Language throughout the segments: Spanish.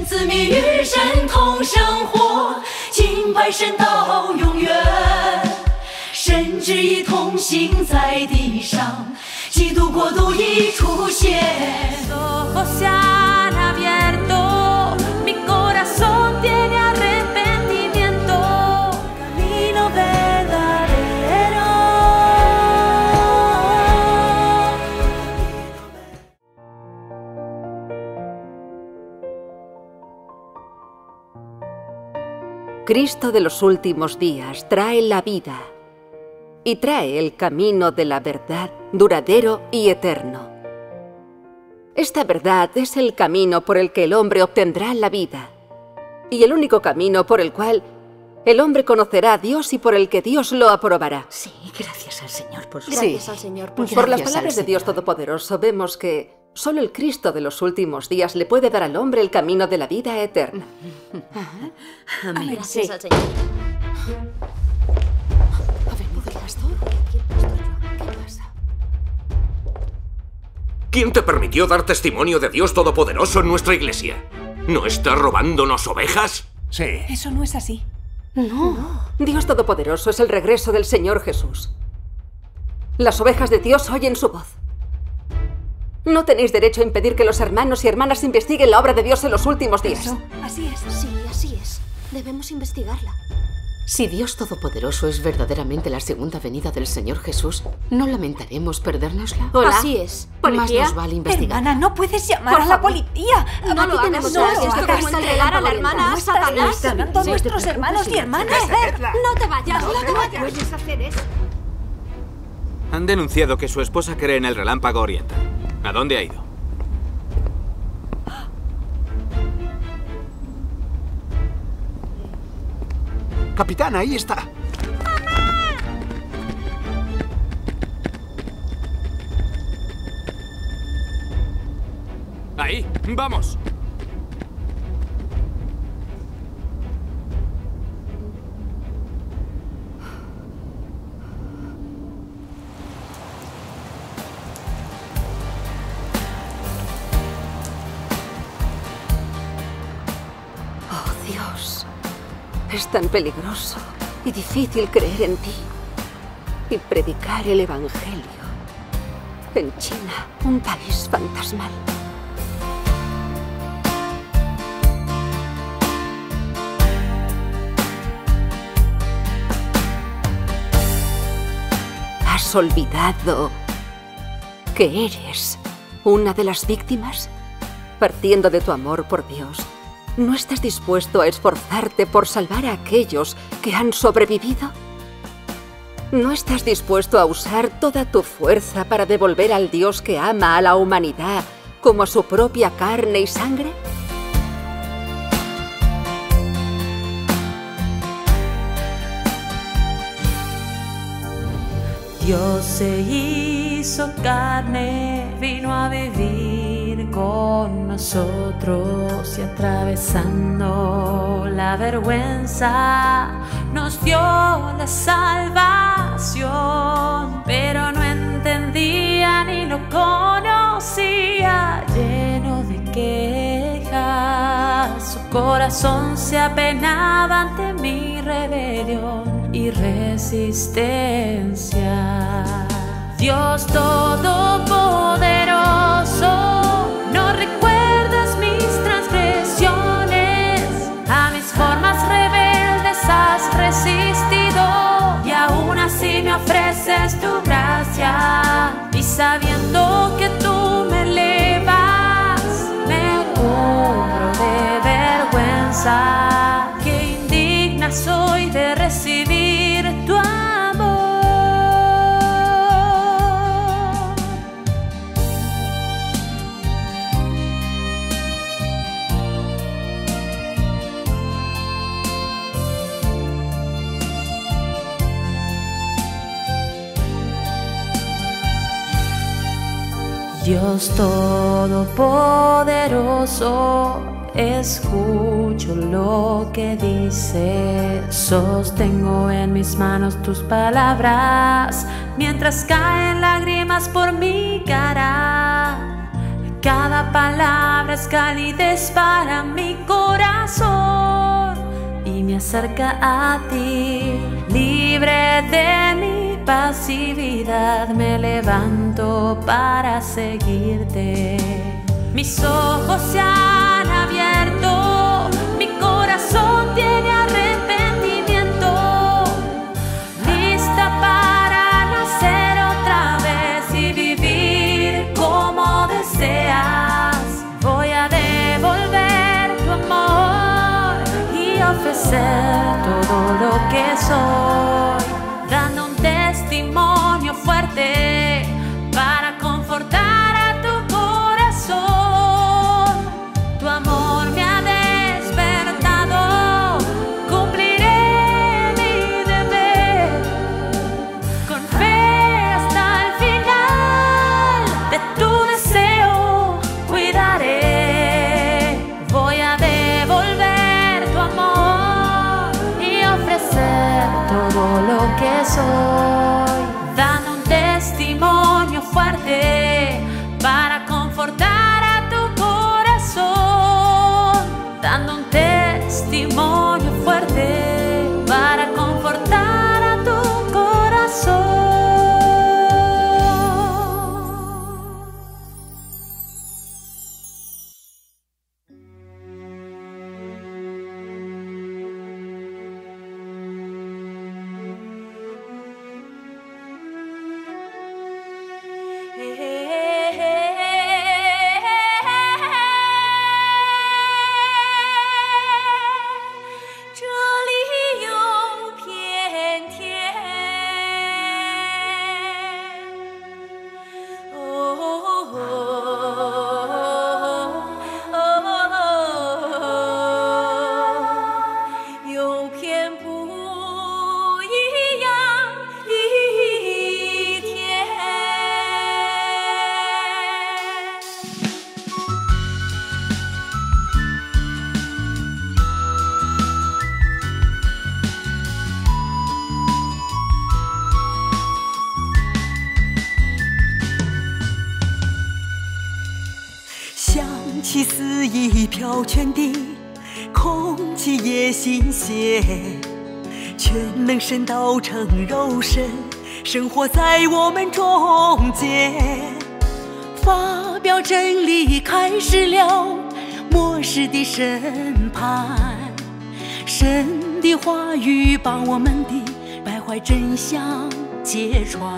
子民与神同生活，敬拜神到永远。神旨意同行在地上，基督国度已出现。Cristo de los últimos días trae la vida y trae el camino de la verdad duradero y eterno. Esta verdad es el camino por el que el hombre obtendrá la vida y el único camino por el cual el hombre conocerá a Dios y por el que Dios lo aprobará. Sí, gracias al Señor por su... Gracias al Señor por su... Por las palabras de Dios Todopoderoso vemos que solo el Cristo de los últimos días le puede dar al hombre el camino de la vida eterna. Amén. Gracias al Señor. ¿Ha venido el pastor? ¿Qué pasa? ¿Quién te permitió dar testimonio de Dios Todopoderoso en nuestra iglesia? ¿No estás robándonos ovejas? Sí. Eso no es así. No. Dios Todopoderoso es el regreso del Señor Jesús. Las ovejas de Dios oyen su voz. No tenéis derecho a impedir que los hermanos y hermanas investiguen la obra de Dios en los últimos días. Eso, así es. Sí, así es. Debemos investigarla. Si Dios Todopoderoso es verdaderamente la segunda venida del Señor Jesús, ¿no lamentaremos perdérnosla? Hola. Así es. Más nos vale investigar. Hermana, no puedes llamar a la policía. No lo hagas. No Esto hagas. como entregar a la hermana a Satanás. Todos nuestros hermanos y hermanas. No te vayas, no te vayas. Puedes hacer eso. Han denunciado que su esposa cree en el relámpago oriental. ¿A dónde ha ido? Capitán, ahí está. ¡Ahí! ¡Vamos! Oh, Dios. Es tan peligroso y difícil creer en ti y predicar el Evangelio en China, un país fantasmal. ¿Has olvidado que eres una de las víctimas? Partiendo de tu amor por Dios, ¿no estás dispuesto a esforzarte por salvar a aquellos que han sobrevivido? ¿No estás dispuesto a usar toda tu fuerza para devolver al Dios que ama a la humanidad como a su propia carne y sangre? Dios se hizo carne, vino a vivir con nosotros y atravesando la vergüenza nos dio la salvación, pero no entendía ni lo conocía, lleno de quejas, su corazón se apenaba ante mi rebelión y resistencia. Dios Todopoderoso, no recuerdas mis transgresiones, a mis formas rebeldes has resistido y aún así me ofreces tu gracia, y sabiendo que tú me elevas me cubro de vergüenza, que indigna soy de recibir tu amor. Dios Todopoderoso, escucho lo que dice, sostengo en mis manos tus palabras, mientras caen lágrimas por mi cara. Cada palabra es calidez para mi corazón y me acerca a ti. Libre de mi pasividad, me levanto para seguirte. Mis ojos se han abierto, mi corazón tiene arrepentimiento, lista para nacer otra vez y vivir como deseas. Voy a devolver tu amor y ofrecer todo lo que soy, dando un testimonio fuerte para confortar a tu corazón. Tu amor me ha despertado, cumpliré mi deber, con fe hasta el final de tu deseo cuidaré. Voy a devolver tu amor y ofrecer todo lo que soy, dando un testimonio fuerte para confortar a tu corazón, dando un testimonio fuerte para confortar a tu corazón.香气四溢飘全地，空气也新鲜，全能神道成肉身，生活在我们中间。发表真理开始了末世的审判，神的话语把我们的败坏真相揭穿。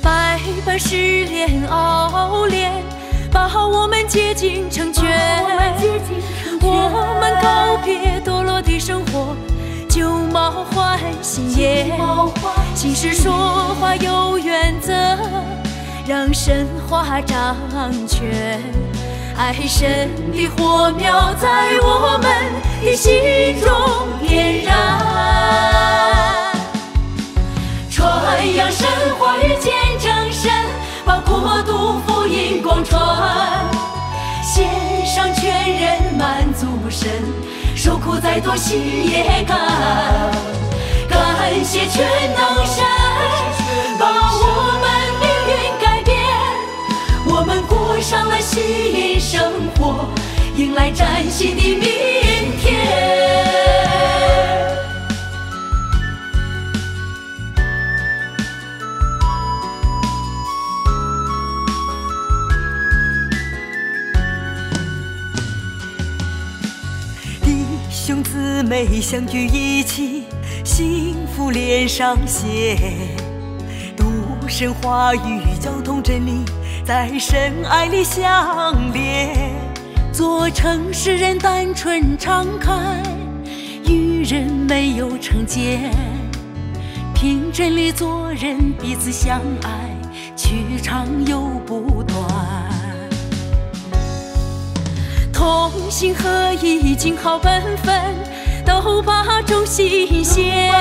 百般试炼熬炼，把我们接近成全。我们告别堕落的生活，旧貌换新颜。行事说话有原则，让神话掌权。爱神的火苗在我们的心中点燃，传扬神话语，见证神，把国度福音广传，献上全人满足神，受苦再多心也甘。感谢全能神，把我们命运改变，我们过上了新生活，迎来崭新的明天。弟兄姊妹相聚一起，幸福连上线，读神话语，交通真理，在神爱里相连，做诚实人，单纯敞开，与人没有成见，凭真理做人，彼此相爱，去长又不断。同心合一，尽好本分，都把众心献。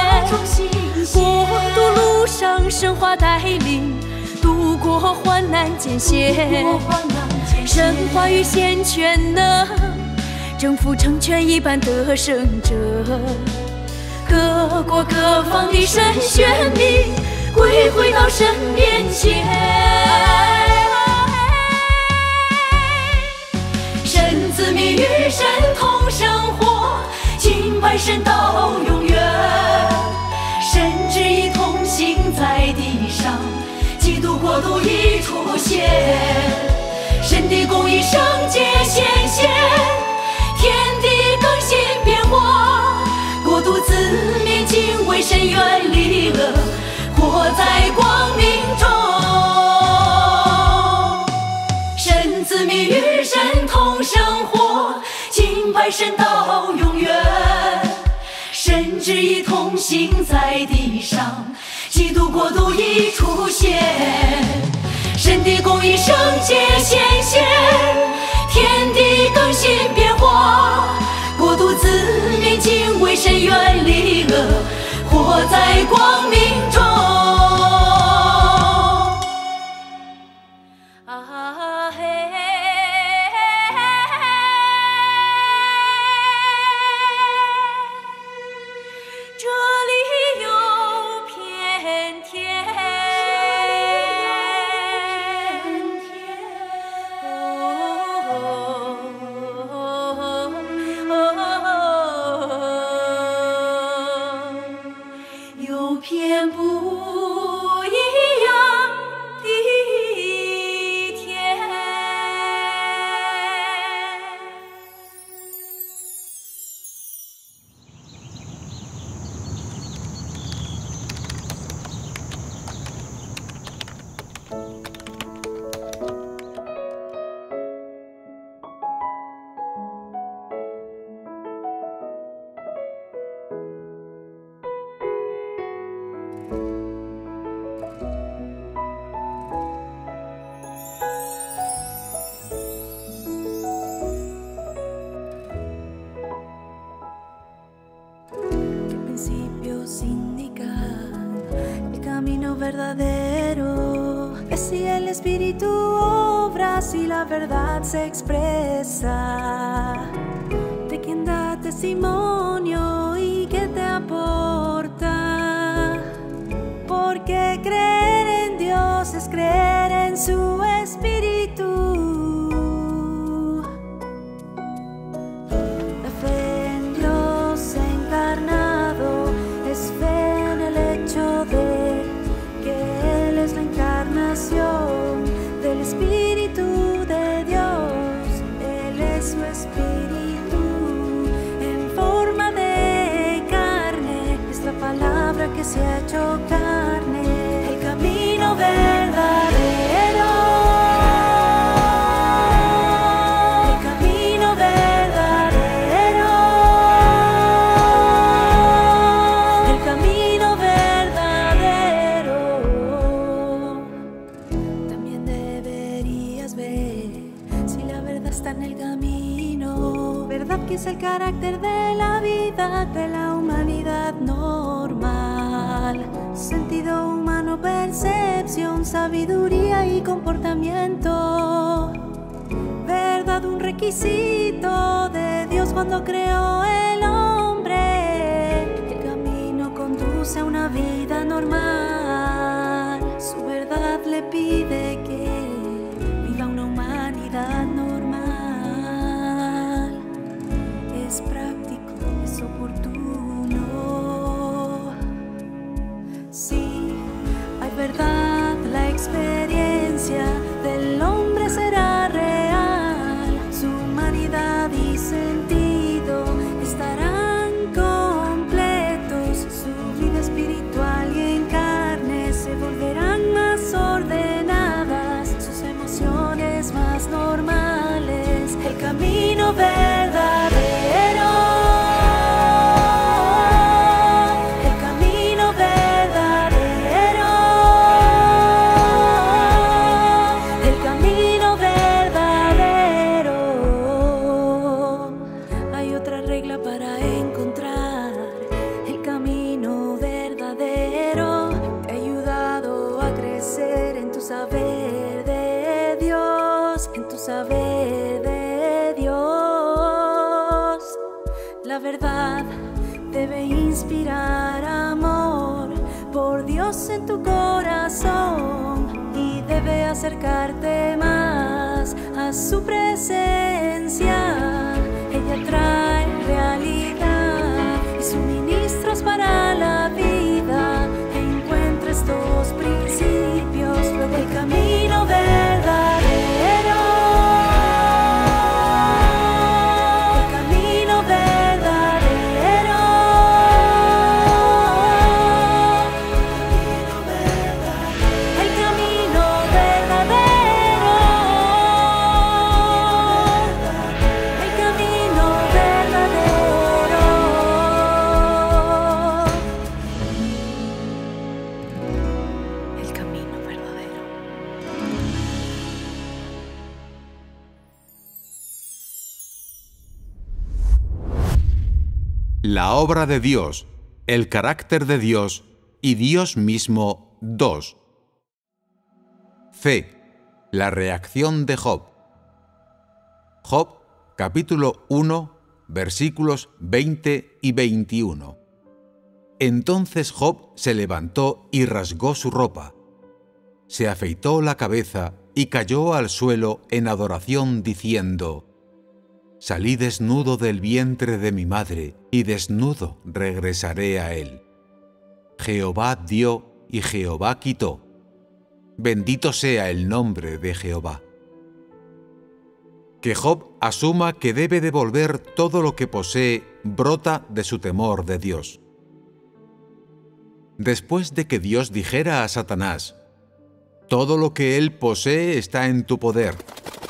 国度路上，神话带领，度过患难艰险。神话语显全能，征服成全一般得胜者。各国各方的神选民，归回到神面前。与神同生活，敬拜神到永远。神旨意同行在地上，基督国度已出现。神的公义圣洁显现，天地更新变化，国度子民敬畏神，远离恶，活在光明中。神子民与神同生活，敬拜神到永远。神旨意同行在地上，基督国度已出现。神的公义圣洁显现，天地更新变化，国度子民敬畏神，远离恶，活在光明中。啊嘿，这里有片天。有片不一样的天。El camino verdadero es si el Espíritu obra, si la verdad se expresa, de quien da testimonio y que te aporta, porque creer en Dios es creer en su Espíritu. La fe en Dios encarnado es fe en el hecho de que Él es la encarnación del Espíritu de Dios. Él es su Espíritu en forma de carne, es la palabra que se ha hecho carne, el camino verdadero. El camino verdadero. El camino verdadero. También deberías ver si la verdad está en el camino. Verdad que es el carácter de la vida de la humanidad normal. Sentido humano, percepción, sabiduría y comportamiento. Verdad, un requisito de Dios cuando creó el hombre. El camino conduce a una vida normal. Su verdad le pide que viva una humanidad normal. Es práctico, es oportuno. Sí, hay verdad, la experiencia del hombre será real. Su humanidad y sentido estarán completos. Su vida espiritual y en carne se volverán más ordenadas, sus emociones más normales. El camino verdadero. El camino verdadero. El camino verdadero. Hay otra regla para encontrar el camino verdadero. Te ha ayudado a crecer en tu saber de Dios, en tu saber de Dios. La verdad debe inspirar amor por Dios en tu corazón y debe acercarte más a su presencia. la obra de Dios, el carácter de Dios y Dios mismo 2. C. La reacción de Job. Job, capítulo 1, versículos 20 y 21. Entonces Job se levantó y rasgó su ropa. Se afeitó la cabeza y cayó al suelo en adoración diciendo: Salí desnudo del vientre de mi madre, y desnudo regresaré a él. Jehová dio y Jehová quitó. Bendito sea el nombre de Jehová. Que Job asuma que debe devolver todo lo que posee brota de su temor de Dios. Después de que Dios dijera a Satanás: todo lo que él posee está en tu poder,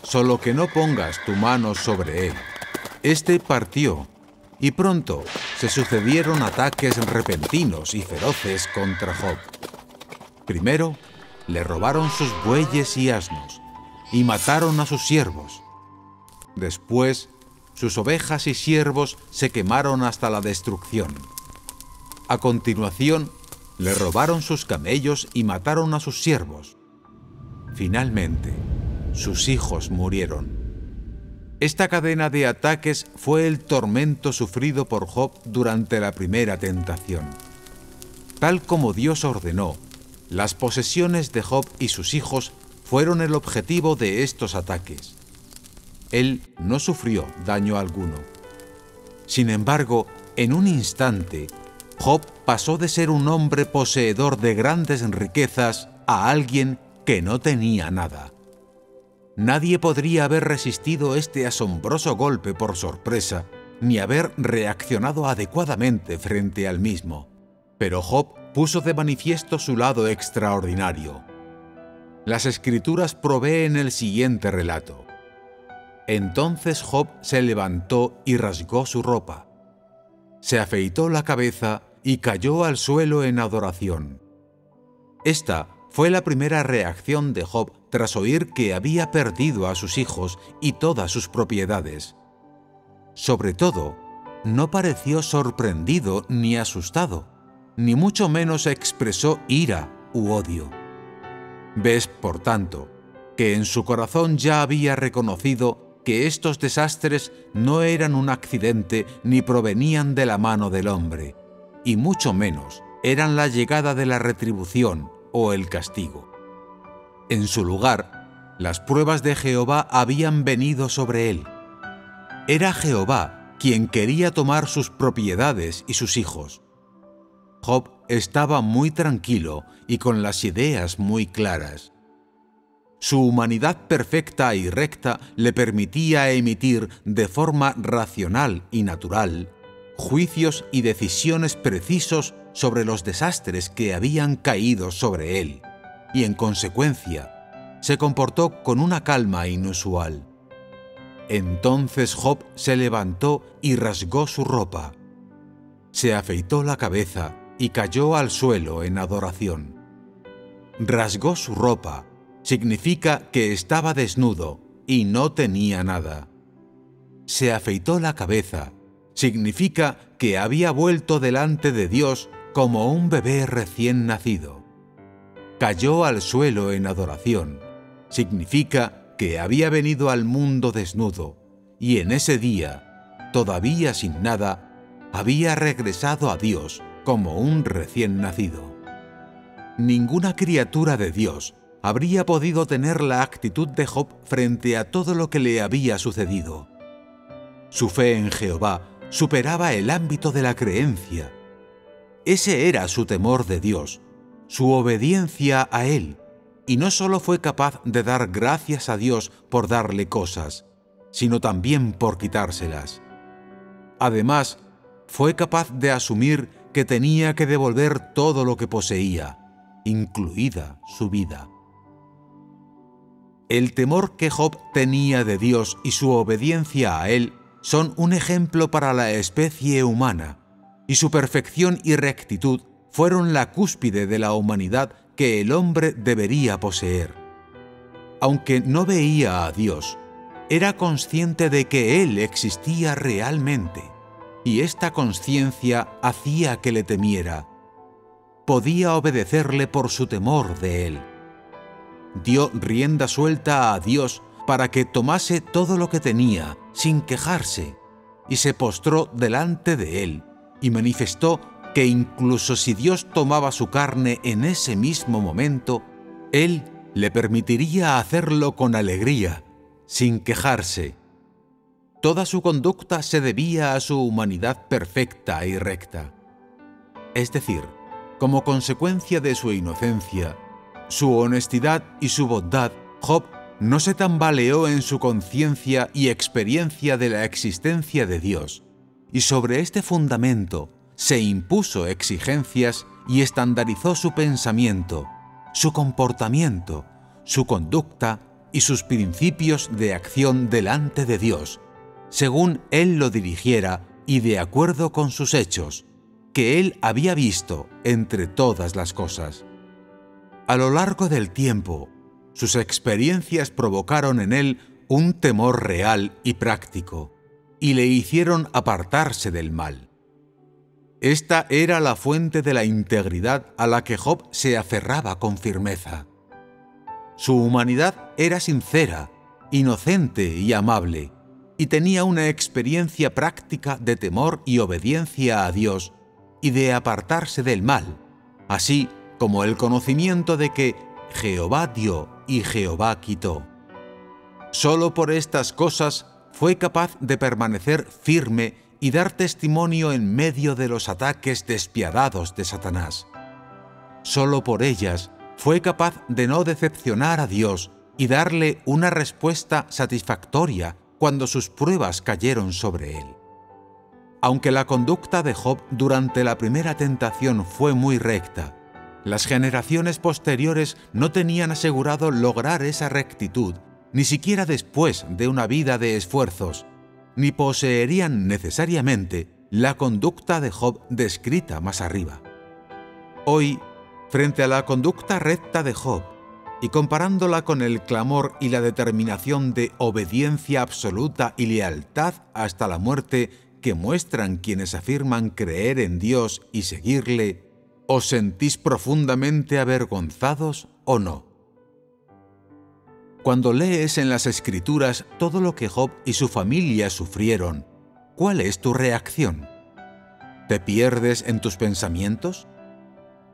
solo que no pongas tu mano sobre él, este partió, y pronto se sucedieron ataques repentinos y feroces contra Job. Primero, le robaron sus bueyes y asnos, y mataron a sus siervos. Después, sus ovejas y siervos se quemaron hasta la destrucción. A continuación, le robaron sus camellos y mataron a sus siervos. Finalmente, sus hijos murieron. Esta cadena de ataques fue el tormento sufrido por Job durante la primera tentación. Tal como Dios ordenó, las posesiones de Job y sus hijos fueron el objetivo de estos ataques. Él no sufrió daño alguno. Sin embargo, en un instante, Job pasó de ser un hombre poseedor de grandes riquezas a alguien que no tenía nada. Nadie podría haber resistido este asombroso golpe por sorpresa, ni haber reaccionado adecuadamente frente al mismo. Pero Job puso de manifiesto su lado extraordinario. Las Escrituras proveen el siguiente relato. Entonces Job se levantó y rasgó su ropa. Se afeitó la cabeza y cayó al suelo en adoración. Esta fue la primera reacción de Job tras oír que había perdido a sus hijos y todas sus propiedades. Sobre todo, no pareció sorprendido ni asustado, ni mucho menos expresó ira u odio. Ves, por tanto, que en su corazón ya había reconocido que estos desastres no eran un accidente ni provenían de la mano del hombre, y mucho menos eran la llegada de la retribución o el castigo. En su lugar, las pruebas de Jehová habían venido sobre él. Era Jehová quien quería tomar sus propiedades y sus hijos. Job estaba muy tranquilo y con las ideas muy claras. Su humanidad perfecta y recta le permitía emitir de forma racional y natural juicios y decisiones precisos sobre los desastres que habían caído sobre él, y en consecuencia se comportó con una calma inusual. Entonces Job se levantó y rasgó su ropa. Se afeitó la cabeza y cayó al suelo en adoración. Rasgó su ropa significa que estaba desnudo y no tenía nada. Se afeitó la cabeza significa que había vuelto delante de Dios como un bebé recién nacido. Cayó al suelo en adoración significa que había venido al mundo desnudo y en ese día, todavía sin nada, había regresado a Dios como un recién nacido. Ninguna criatura de Dios habría podido tener la actitud de Job frente a todo lo que le había sucedido. Su fe en Jehová superaba el ámbito de la creencia. Ese era su temor de Dios, su obediencia a Él, y no solo fue capaz de dar gracias a Dios por darle cosas, sino también por quitárselas. Además, fue capaz de asumir que tenía que devolver todo lo que poseía, incluida su vida. El temor que Job tenía de Dios y su obediencia a Él son un ejemplo para la especie humana, y su perfección y rectitud fueron la cúspide de la humanidad que el hombre debería poseer. Aunque no veía a Dios, era consciente de que Él existía realmente, y esta conciencia hacía que le temiera. Podía obedecerle por su temor de él. Dio rienda suelta a Dios para que tomase todo lo que tenía, sin quejarse, y se postró delante de él, y manifestó que incluso si Dios tomaba su carne en ese mismo momento, él le permitiría hacerlo con alegría, sin quejarse. Toda su conducta se debía a su humanidad perfecta y recta. Es decir, como consecuencia de su inocencia, su honestidad y su bondad, Job no se tambaleó en su conciencia y experiencia de la existencia de Dios, y sobre este fundamento se impuso exigencias y estandarizó su pensamiento, su comportamiento, su conducta y sus principios de acción delante de Dios, según él lo dirigiera y de acuerdo con sus hechos, que él había visto entre todas las cosas. A lo largo del tiempo, sus experiencias provocaron en él un temor real y práctico, y le hicieron apartarse del mal. Esta era la fuente de la integridad a la que Job se aferraba con firmeza. Su humanidad era sincera, inocente y amable, y tenía una experiencia práctica de temor y obediencia a Dios y de apartarse del mal, así como el conocimiento de que Jehová dio y Jehová quitó. Solo por estas cosas fue capaz de permanecer firme y dar testimonio en medio de los ataques despiadados de Satanás. Solo por ellas fue capaz de no decepcionar a Dios y darle una respuesta satisfactoria cuando sus pruebas cayeron sobre él. Aunque la conducta de Job durante la primera tentación fue muy recta, las generaciones posteriores no tenían asegurado lograr esa rectitud, ni siquiera después de una vida de esfuerzos, ni poseerían necesariamente la conducta de Job descrita más arriba. Hoy, frente a la conducta recta de Job, y comparándola con el clamor y la determinación de obediencia absoluta y lealtad hasta la muerte que muestran quienes afirman creer en Dios y seguirle, ¿os sentís profundamente avergonzados o no? Cuando lees en las Escrituras todo lo que Job y su familia sufrieron, ¿cuál es tu reacción? ¿Te pierdes en tus pensamientos?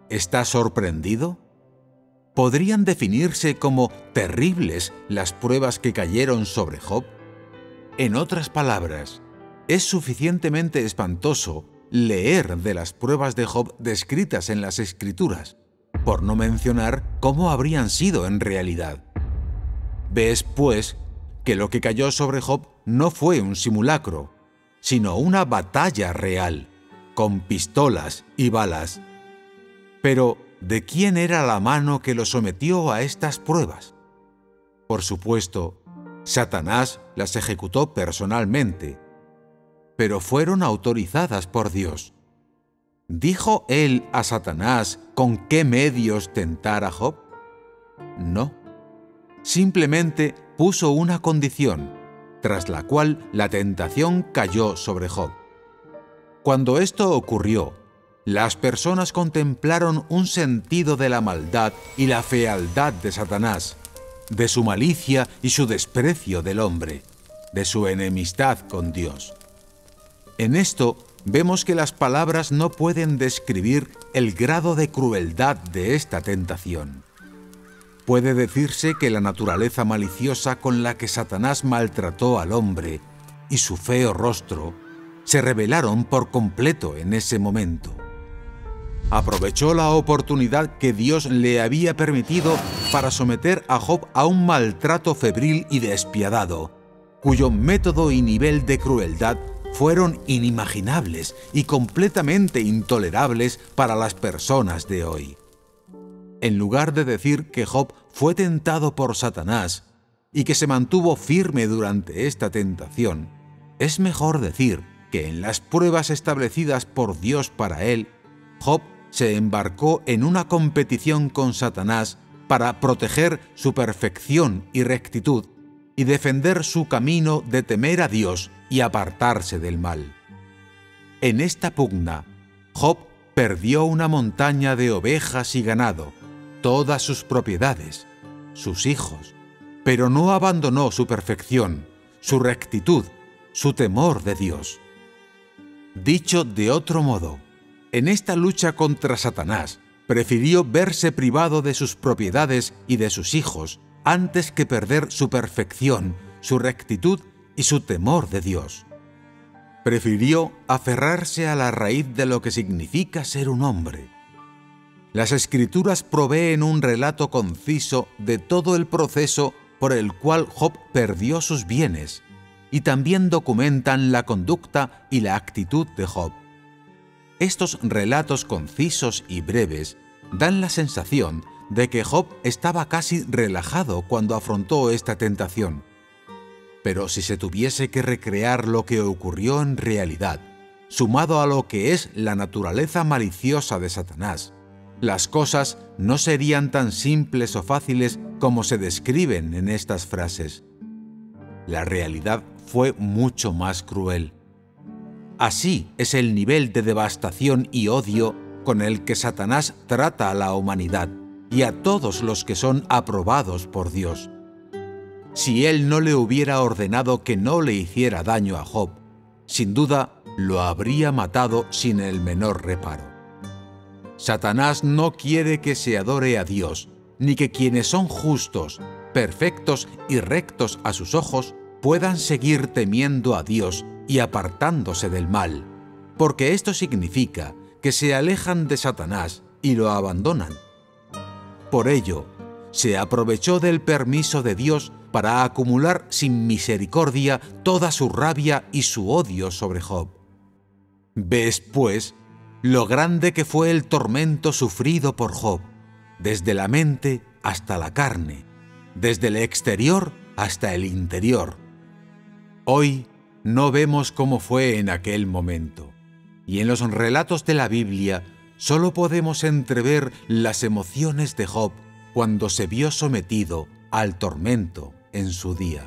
¿Estás sorprendido? ¿Podrían definirse como terribles las pruebas que cayeron sobre Job? En otras palabras, es suficientemente espantoso leer de las pruebas de Job descritas en las Escrituras, por no mencionar cómo habrían sido en realidad. Ves, pues, que lo que cayó sobre Job no fue un simulacro, sino una batalla real, con pistolas y balas. Pero, ¿de quién era la mano que lo sometió a estas pruebas? Por supuesto, Satanás las ejecutó personalmente, pero fueron autorizadas por Dios. ¿Dijo él a Satanás con qué medios tentar a Job? No. Simplemente puso una condición, tras la cual la tentación cayó sobre Job. Cuando esto ocurrió, las personas contemplaron un sentido de la maldad y la fealdad de Satanás, de su malicia y su desprecio del hombre, de su enemistad con Dios. En esto vemos que las palabras no pueden describir el grado de crueldad de esta tentación. Puede decirse que la naturaleza maliciosa con la que Satanás maltrató al hombre y su feo rostro se revelaron por completo en ese momento. Aprovechó la oportunidad que Dios le había permitido para someter a Job a un maltrato febril y despiadado, cuyo método y nivel de crueldad fueron inimaginables y completamente intolerables para las personas de hoy. En lugar de decir que Job fue tentado por Satanás y que se mantuvo firme durante esta tentación, es mejor decir que en las pruebas establecidas por Dios para él, Job se embarcó en una competición con Satanás para proteger su perfección y rectitud y defender su camino de temer a Dios y apartarse del mal. En esta pugna, Job perdió una montaña de ovejas y ganado, todas sus propiedades, sus hijos, pero no abandonó su perfección, su rectitud, su temor de Dios. Dicho de otro modo, en esta lucha contra Satanás, prefirió verse privado de sus propiedades y de sus hijos antes que perder su perfección, su rectitud y su temor de Dios. Prefirió aferrarse a la raíz de lo que significa ser un hombre. Las Escrituras proveen un relato conciso de todo el proceso por el cual Job perdió sus bienes, y también documentan la conducta y la actitud de Job. Estos relatos concisos y breves dan la sensación de que Job estaba casi relajado cuando afrontó esta tentación. Pero si se tuviese que recrear lo que ocurrió en realidad, sumado a lo que es la naturaleza maliciosa de Satanás, las cosas no serían tan simples o fáciles como se describen en estas frases. La realidad fue mucho más cruel. Así es el nivel de devastación y odio con el que Satanás trata a la humanidad y a todos los que son aprobados por Dios. Si él no le hubiera ordenado que no le hiciera daño a Job, sin duda lo habría matado sin el menor reparo. Satanás no quiere que se adore a Dios, ni que quienes son justos, perfectos y rectos a sus ojos puedan seguir temiendo a Dios y apartándose del mal, porque esto significa que se alejan de Satanás y lo abandonan. Por ello, se aprovechó del permiso de Dios para acumular sin misericordia toda su rabia y su odio sobre Job. Ves, pues, lo grande que fue el tormento sufrido por Job, desde la mente hasta la carne, desde el exterior hasta el interior. Hoy no vemos cómo fue en aquel momento, y en los relatos de la Biblia solo podemos entrever las emociones de Job cuando se vio sometido al tormento en su día.